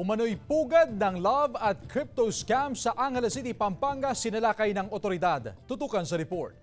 Umano'y pugad ng love at crypto scam sa Angeles City, Pampanga, sinalakay ng otoridad. Tutukan sa report.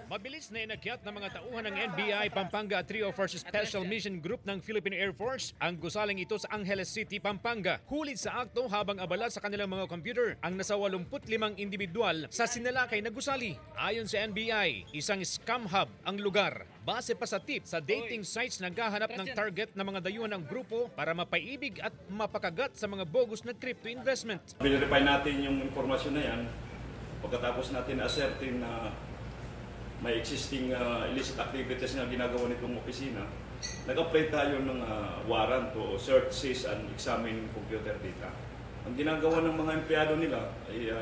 Mabilis na inakyat ng mga tauhan ng NBI Pampanga Trio Force Special Mission Group ng Philippine Air Force ang gusaling ito sa Angeles City, Pampanga. Hulid sa akto habang abala sa kanilang mga computer ang nasa 85 individual sa sinalakay na gusali. Ayon sa NBI, isang scam hub ang lugar. Base pa sa tip sa dating sites naghahanap ng target na mga dayuhan ng grupo para mapaibig at mapakagat sa mga bogus na crypto investment. Verify natin yung informasyon na yan. Pagkatapos natin ascertain na may existing illicit activities na ginagawa nitong opisina, nag-apply tayo ng warrant to search, seize, and examine computer data. Ang ginagawa ng mga empleyado nila ay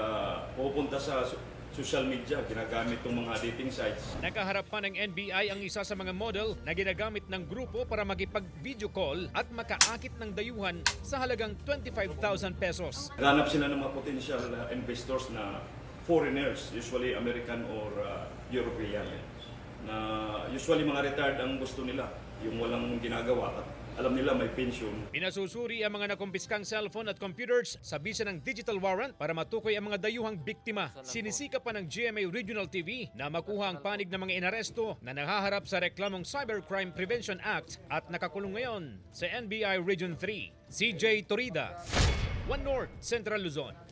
pupunta sa social media, ginagamit ng mga dating sites. Nakaharap pa ng NBI ang isa sa mga model na ginagamit ng grupo para makipag-video call at makaakit ng dayuhan sa halagang 25,000 pesos. Naghanap sila ng mga potential investors na foreigners, usually American or European, na usually mga retired ang gusto nila, yung walang ginagawa at alam nila may pension. Pinasusuri ang mga nakumpiskang cellphone at computers sa bisa ng digital warrant para matukoy ang mga dayuhang biktima. Sinisika pa ng GMA Regional TV na makuha ang panig ng mga inaresto na nahaharap sa reklamong Cybercrime Prevention Act at nakakulong ngayon sa NBI Region 3. CJ Torida, One North, Central Luzon.